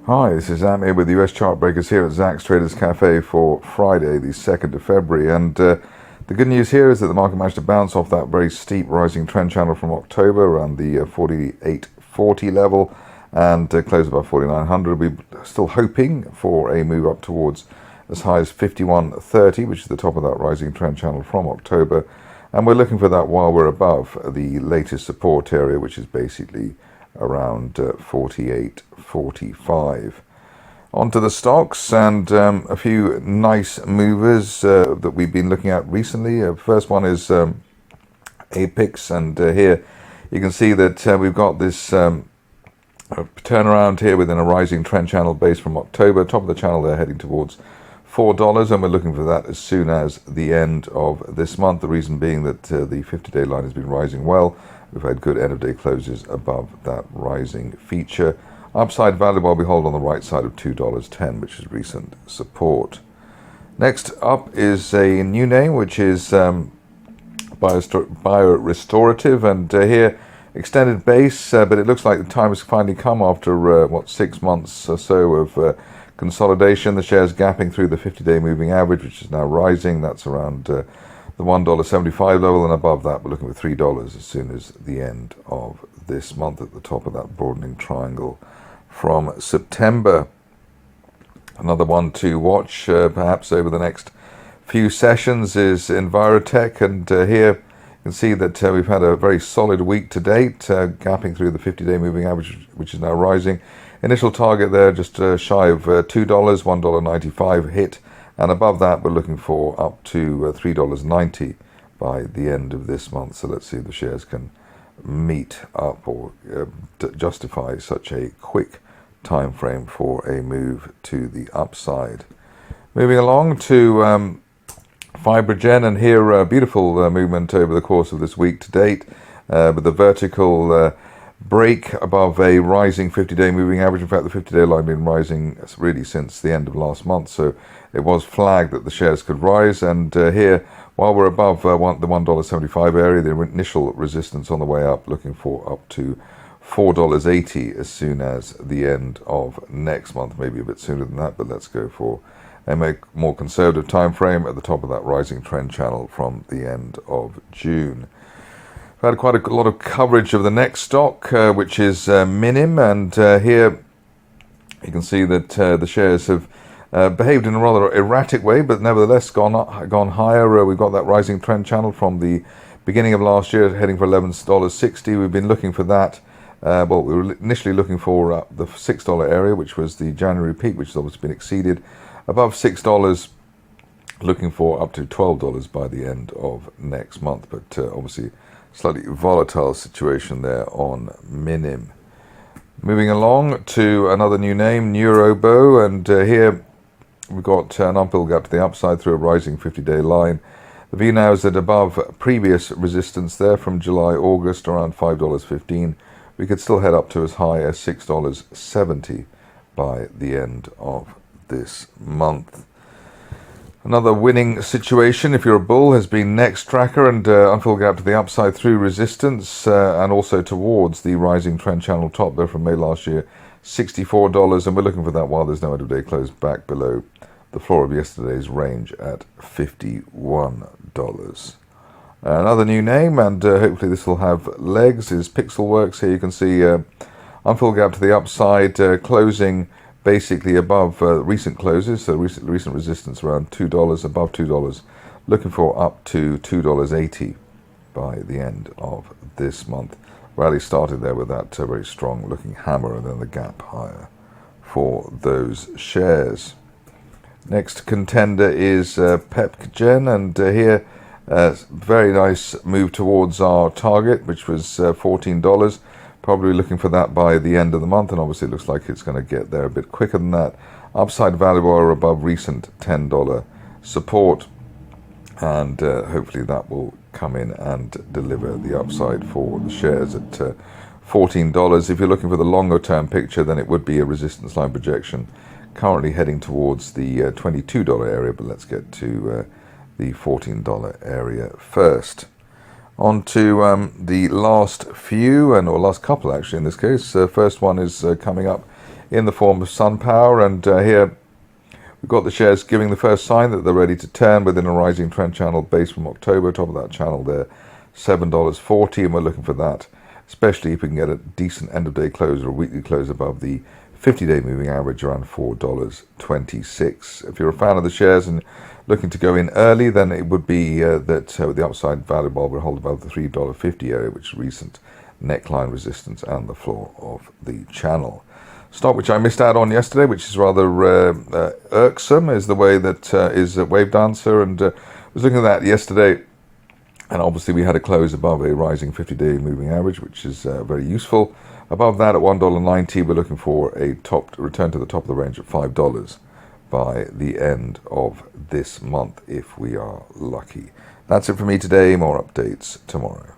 Hi, this is Am here with the US Chartbreakers here at Zach's Traders Cafe for Friday, the 2nd of February. And the good news here is that the market managed to bounce off that very steep rising trend channel from October around the 48.40 level and close above 4900. We're still hoping for a move up towards as high as 51.30, which is the top of that rising trend channel from October. And we're looking for that while we're above the latest support area, which is basically around 48.45. Onto the stocks and a few nice movers that we've been looking at recently. First one is Apyx, and here you can see that we've got this turnaround here within a rising trend channel base from October. Top of the channel there heading towards $4, and we're looking for that as soon as the end of this month. The reason being that the 50-day line has been rising well. We've had good end-of-day closes above that rising feature. Upside value while we hold on the right side of $2.10, which is recent support. Next up is a new name, which is Biorestorative, and here extended base, but it looks like the time has finally come after 6 months or so of consolidation. The shares gapping through the 50-day moving average, which is now rising. That's around the $1.75 level, and above that we're looking for $3 as soon as the end of this month at the top of that broadening triangle from September. Another one to watch perhaps over the next few sessions is Envirotech, and here you can see that we've had a very solid week to date, gapping through the 50-day moving average, which is now rising. Initial target there just shy of $2, $1.95 hit. And above that, we're looking for up to $3.90 by the end of this month. So let's see if the shares can meet up or justify such a quick time frame for a move to the upside. Moving along to Fibrogen, and here a beautiful movement over the course of this week to date, with the vertical break above a rising 50-day moving average. In fact, the 50-day line been rising really since the end of last month, so it was flagged that the shares could rise. And here, while we're above the $1.75 area, the initial resistance on the way up, looking for up to $4.80 as soon as the end of next month, maybe a bit sooner than that, but let's go for a more conservative time frame at the top of that rising trend channel from the end of June. We've had quite a lot of coverage of the next stock, which is Minim, and here you can see that the shares have behaved in a rather erratic way, but nevertheless gone higher. We've got that rising trend channel from the beginning of last year, heading for $11.60. We've been looking for that. Well, we were initially looking for the $6 area, which was the January peak, which has obviously been exceeded. Above $6, looking for up to $12 by the end of next month, but obviously slightly volatile situation there on Minim. Moving along to another new name, Neurobo, and here we've got an uphill gap to the upside through a rising 50-day line. The view now is at above previous resistance there from July, August, around $5.15. We could still head up to as high as $6.70 by the end of this month. Another winning situation, if you're a bull, has been Nextracker, and uphill gap to the upside through resistance and also towards the rising trend channel top there from May last year, $64, and we're looking for that while there's no end-of-day close back below the floor of yesterday's range at $51. Another new name, and hopefully this will have legs, is Pixelworks. Here you can see uphill gap to the upside, closing basically above recent closes, so recent resistance around $2, above $2, looking for up to $2.80 by the end of this month. Rally started there with that very strong looking hammer, and then the gap higher for those shares. Next contender is Pepgen, and here very nice move towards our target, which was $14. Probably looking for that by the end of the month, and obviously it looks like it's going to get there a bit quicker than that. Upside value are above recent $10 support, and hopefully that will come in and deliver the upside for the shares at $14. If you're looking for the longer term picture, then it would be a resistance line projection currently heading towards the $22 area, but let's get to the $14 area first. On to the last few, or last couple actually in this case. First one is coming up in the form of Sunpower, and here we've got the shares giving the first sign that they're ready to turn within a rising trend channel base from October. Top of that channel there, $7.40, and we're looking for that, especially if we can get a decent end-of-day close or a weekly close above the 50-day moving average around $4.26. If you're a fan of the shares and looking to go in early, then it would be that the upside value bar would hold above the $3.50 area, which is recent neckline resistance and the floor of the channel. Stock which I missed out on yesterday, which is rather irksome, is the way that is Wave Dancer, and was looking at that yesterday, and obviously we had a close above a rising 50-day moving average, which is very useful. Above that at $1.90, we're looking for a return to the top of the range at $5 by the end of this month, if we are lucky. That's it for me today. More updates tomorrow.